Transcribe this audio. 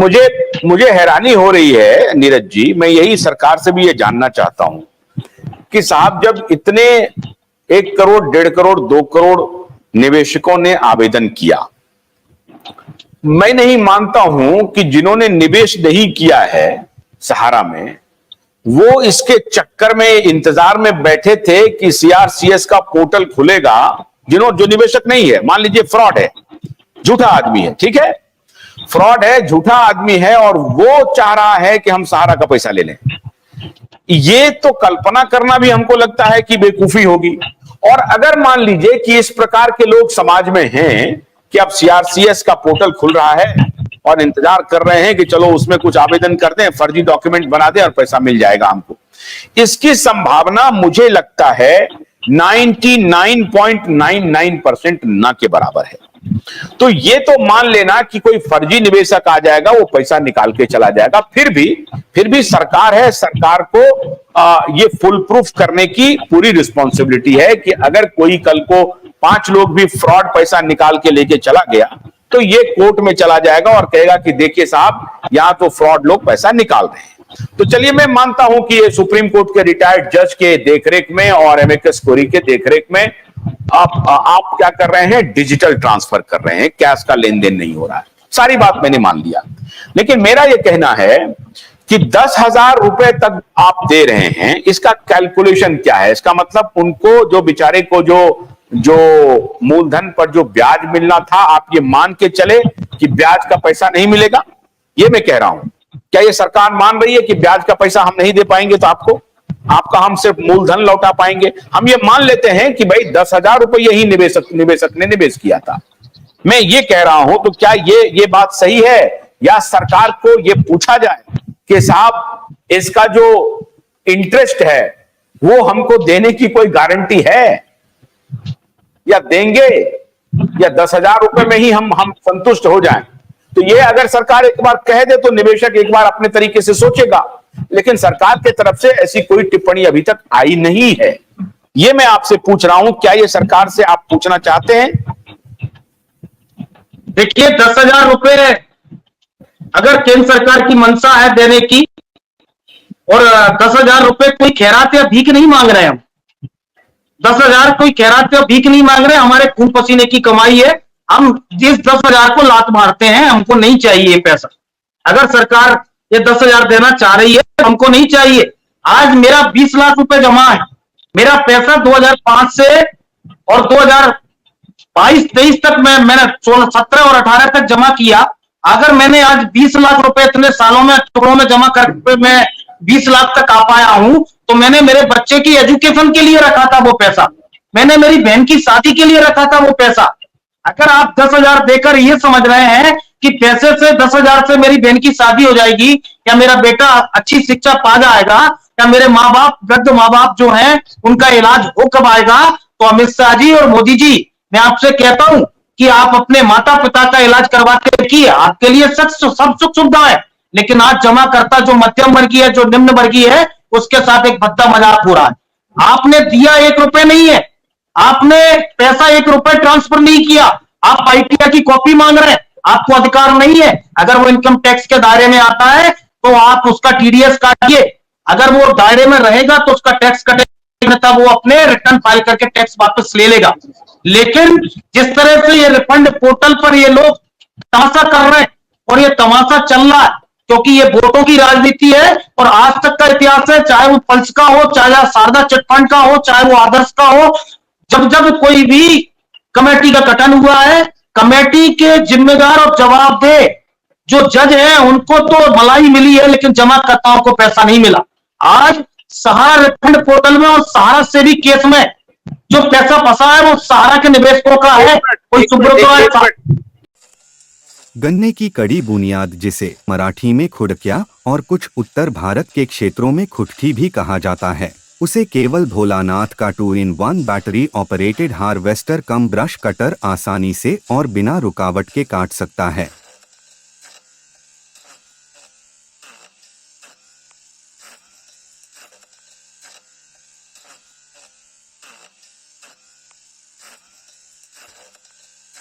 मुझे मुझे हैरानी हो रही है नीरज जी, मैं यही सरकार से भी ये जानना चाहता हूं कि साहब जब इतने 1 करोड़, 1.5 करोड़, 2 करोड़ निवेशकों ने आवेदन किया, मैं नहीं मानता हूं कि जिन्होंने निवेश नहीं किया है सहारा में, वो इसके चक्कर में इंतजार में बैठे थे कि सीआरसीएस का पोर्टल खुलेगा। जो निवेशक नहीं है, मान लीजिए फ्रॉड है, झूठा आदमी है, ठीक है, फ्रॉड है, झूठा आदमी है, और वो चाह रहा है कि हम सहारा का पैसा ले लें। ये तो कल्पना करना भी हमको लगता है कि बेवकूफी होगी। और अगर मान लीजिए कि इस प्रकार के लोग समाज में हैं कि अब सीआरसीएस का पोर्टल खुल रहा है और इंतजार कर रहे हैं कि चलो उसमें कुछ आवेदन कर दें, फर्जी डॉक्यूमेंट बना दें और पैसा मिल जाएगा हमको, इसकी संभावना मुझे लगता है 99.99% ना के बराबर है। तो ये तो मान लेना कि कोई फर्जी निवेशक आ जाएगा, वो पैसा निकाल के चला जाएगा। फिर भी सरकार है, सरकार को ये फुल प्रूफ करने की पूरी रिस्पॉन्सिबिलिटी है कि अगर कोई कल को 5 लोग भी फ्रॉड पैसा निकाल के लेके चला गया तो ये कोर्ट में चला जाएगा और कहेगा कि देखिए साहब, यहां तो फ्रॉड लोग पैसा निकाल रहे हैं। तो चलिए, मैं मानता हूं कि ये सुप्रीम कोर्ट के रिटायर्ड जज के देखरेख में और एमिकस क्यूरी के देखरेख में आप क्या कर रहे हैं, डिजिटल ट्रांसफर कर रहे हैं, कैश का लेन देन नहीं हो रहा है। सारी बात मैंने मान लिया, लेकिन मेरा यह कहना है कि 10,000 रुपए तक आप दे रहे हैं, इसका कैलकुलेशन क्या है? इसका मतलब उनको, जो बेचारे को जो मूलधन पर जो ब्याज मिलना था, आप ये मान के चले कि ब्याज का पैसा नहीं मिलेगा? ये मैं कह रहा हूं, क्या ये सरकार मान रही है कि ब्याज का पैसा हम नहीं दे पाएंगे तो आपका हम सिर्फ मूलधन लौटा पाएंगे? हम ये मान लेते हैं कि भाई 10,000 रुपये ही निवेशक ने निवेश किया था। मैं ये कह रहा हूं, तो क्या ये बात सही है, या सरकार को ये पूछा जाए कि साहब इसका जो इंटरेस्ट है वो हमको देने की कोई गारंटी है, या देंगे, या 10,000 रुपए में ही हम संतुष्ट हो जाएं? तो ये अगर सरकार एक बार कह दे तो निवेशक एक बार अपने तरीके से सोचेगा, लेकिन सरकार की तरफ से ऐसी कोई टिप्पणी अभी तक आई नहीं है। ये मैं आपसे पूछ रहा हूं, क्या ये सरकार से आप पूछना चाहते हैं? देखिए, 10,000 रुपए अगर केंद्र सरकार की मंशा है देने की, और 10,000 रुपए कोई खैरात या भीख नहीं मांग रहे हम। 10,000 कोई खैरात या भीख नहीं मांग रहे, हमारे खून पसीने की कमाई है। हम इस 10,000 को लात मारते हैं, हमको नहीं चाहिए ये पैसा। अगर सरकार ये 10,000 देना चाह रही है, हमको नहीं चाहिए। आज मेरा 20 लाख रुपए जमा है, मेरा पैसा 2005 से और 2022-23 तक मैंने 17 और 18 तक जमा किया। अगर मैंने आज 20 लाख रुपए इतने सालों में टुकड़ों में जमा करके मैं 20 लाख तक आ पाया हूं, तो मैंने मेरे बच्चे की एजुकेशन के लिए रखा था वो पैसा, मैंने मेरी बहन की शादी के लिए रखा था वो पैसा। अगर आप 10,000 देकर ये समझ रहे हैं कि पैसे से 10,000 से मेरी बहन की शादी हो जाएगी, या मेरा बेटा अच्छी शिक्षा पा जाएगा, या मेरे माँ बाप, वृद्ध माँ बाप जो हैं उनका इलाज हो कब आएगा, तो अमित शाह जी और मोदी जी, मैं आपसे कहता हूं कि आप अपने माता पिता का इलाज करवा के रखिए, आपके लिए सब सुख सुविधा है। लेकिन आज जमा करता जो मध्यम वर्गीय है, जो निम्न वर्गीय है, उसके साथ एक भद्दा मजाक हो रहा है। आपने दिया 1 रुपए नहीं है, आपने पैसा 1 रुपए ट्रांसफर नहीं किया, आप आईटीआई की कॉपी मांग रहे हैं, आपको अधिकार नहीं है। अगर वो इनकम टैक्स के दायरे में आता है तो आप उसका टीडीएस काटिए, अगर वो दायरे में रहेगा तो उसका टैक्स कटेगा, तब वो अपने रिटर्न फाइल करके टैक्स वापस ले लेगा। लेकिन जिस तरह से ये रिफंड पोर्टल पर ये लोग तमाशा कर रहे हैं, और ये तमाशा चल रहा है क्योंकि ये वोटों की राजनीति है, और आज तक का इतिहास है, चाहे वो पल्स का हो, चाहे शारदा चिटफंड का हो, चाहे वो आदर्श का हो, जब कोई भी कमेटी का गठन हुआ है, कमेटी के जिम्मेदार और जवाबदेह जो जज हैं उनको तो मलाई मिली है, लेकिन जमाकर्ताओं को पैसा नहीं मिला। आज सहारा रिफंड पोर्टल में और सहारा से भी केस में जो पैसा फंसा है वो सहारा के निवेशकों का है, कोई सुब्रत। गन्ने की कड़ी बुनियाद, जिसे मराठी में खुडक्या और कुछ उत्तर भारत के क्षेत्रों में खुटकी भी कहा जाता है, उसे केवल भोलानाथ का 2-in-1 बैटरी ऑपरेटेड हार्वेस्टर कम ब्रश कटर आसानी से और बिना रुकावट के काट सकता है।